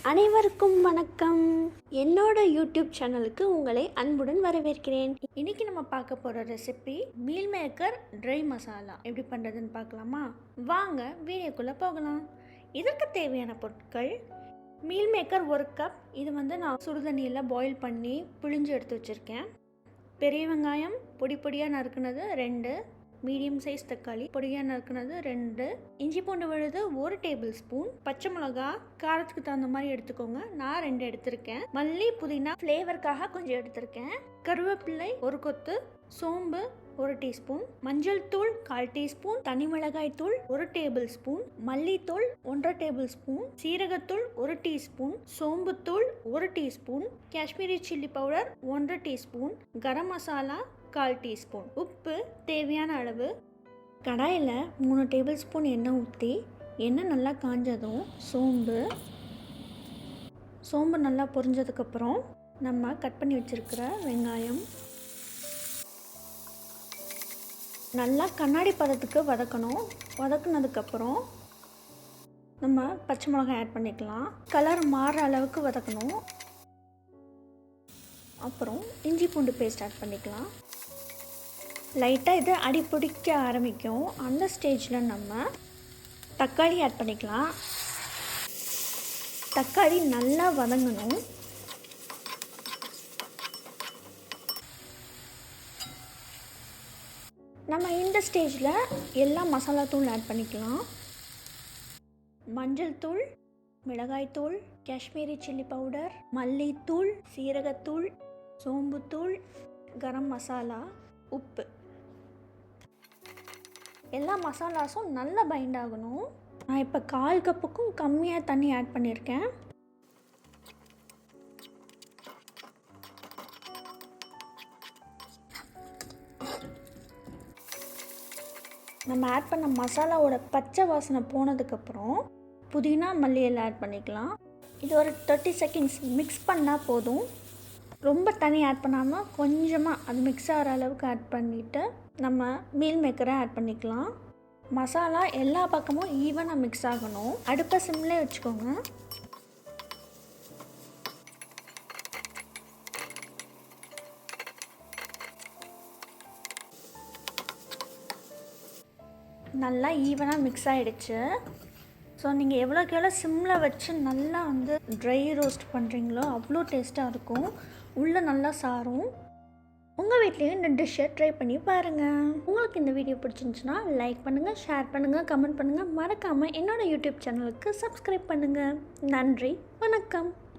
அனைவருக்கும் வணக்கம். என்னோட யூடியூப் சேனலுக்கு உங்களை அன்புடன் வரவேற்கிறேன். இன்னைக்கு நம்ம பார்க்க போகிற recipe meal maker try masala எப்படி பண்ணுறதுன்னு பார்க்கலாமா? வாங்க வீடியோக்குள்ளே போகலாம். இதற்கு தேவையான பொருட்கள்: மீல் மேக்கர் 1 கப். இது நான் சுடுதண்ணியில் பாயில் பண்ணி புழிஞ்சு எடுத்து வச்சுருக்கேன். பெரிய வெங்காயம் பொடி பொடியாக நறுக்குனது 2, மீடியம் சைஸ் தக்காளி பொடியாக நறுக்குனது 2, இஞ்சி பூண்டு விழுது 1 டேபிள் ஸ்பூன், பச்சை மிளகா காரத்துக்கு தகுந்த மாதிரி எடுத்துக்கோங்க, நான் 2 எடுத்திருக்கேன், மல்லி புதினா ஃப்ளேவருக்காக கொஞ்சம் எடுத்திருக்கேன், கருவேப்பிள்ளை 1 கொத்து, சோம்பு 1 டீஸ்பூன், மஞ்சள் தூள் 1/4 டீஸ்பூன், தனி மிளகாய் தூள் 1 டேபிள் ஸ்பூன், மல்லித்தூள் 1 டேபிள் ஸ்பூன், சீரகத்தூள் 1 டீஸ்பூன், சோம்புத்தூள் 1 teaspoon, Kashmiri chilli powder 1 teaspoon, garam masala 1/4 teaspoon, உப்பு தேவையான அளவு. கடாயில் 3 டேபிள் ஸ்பூன் எண்ணெய் ஊற்றி எண்ணெய் நல்லா காஞ்சதும் சோம்பு நல்லா பொரிஞ்சதுக்கப்புறம் நம்ம கட் பண்ணி வச்சுருக்கிற வெங்காயம் நல்லா கண்ணாடி பதத்துக்கு வதக்கணும். வதக்குனதுக்கப்புறம் நம்ம பச்சை மிளகாய் ஆட் பண்ணிக்கலாம். கலர் மாறுற அளவுக்கு வதக்கணும். அப்புறம் இஞ்சி பூண்டு பேஸ்ட் ஆட் பண்ணிக்கலாம். லைட்டாக இது அடி பிடிக்க ஆரம்பிக்கும். அந்த ஸ்டேஜில் நம்ம தக்காளி ஆட் பண்ணிக்கலாம். தக்காளி நல்லா வதங்கணும். நம்ம இந்த ஸ்டேஜில் எல்லா மசாலா தூள் ஆட் பண்ணிக்கலாம். மஞ்சள் தூள், மிளகாய்த்தூள், காஷ்மீரி சில்லி பவுடர், மல்லித்தூள், சீரகத்தூள், சோம்புத்தூள், கரம் மசாலா, உப்பு. எல்லா மசாலாஸும் நல்லா பைண்ட் ஆகணும். நான் இப்போ 1/4 கப்புக்கும் கம்மியாக தண்ணி ஆட் பண்ணியிருக்கேன். நம்ம ஆட் பண்ண மசாலாவோட பச்சை வாசனை போனதுக்கப்புறம் புதினா மல்லி எல்லாம் ஆட் பண்ணிக்கலாம். இது ஒரு 30 செகண்ட்ஸ் மிக்ஸ் பண்ணால் போதும். ரொம்ப தண்ணி ஆட் பண்ணாமல் கொஞ்சமாக அது மிக்ஸ் ஆகிற அளவுக்கு ஆட் பண்ணிவிட்டு நம்ம மீல் மேக்கரை ஆட் பண்ணிக்கலாம். மசாலா எல்லா பக்கமும் ஈவனாக மிக்ஸ் ஆகணும். அடுப்பை சிம்லே வச்சுக்கோங்க. நல்லா ஈவனாக மிக்ஸ் ஆகிடுச்சு. ஸோ நீங்கள் எவ்வளோக்கு எவ்வளோ சிம்மில் வச்சு நல்லா ட்ரை ரோஸ்ட் பண்ணுறீங்களோ அவ்வளோ டேஸ்ட்டாக இருக்கும். உள்ளே நல்லா சாரும். உங்கள் வீட்லேயும் இந்த டிஷ்ஷை ட்ரை பண்ணி பாருங்கள். உங்களுக்கு இந்த வீடியோ பிடிச்சிருந்துச்சுன்னா லைக் பண்ணுங்கள், ஷேர் பண்ணுங்கள், கமெண்ட் பண்ணுங்கள். மறக்காமல் என்னோடய யூடியூப் சேனலுக்கு சப்ஸ்கிரைப் பண்ணுங்கள். நன்றி, வணக்கம்.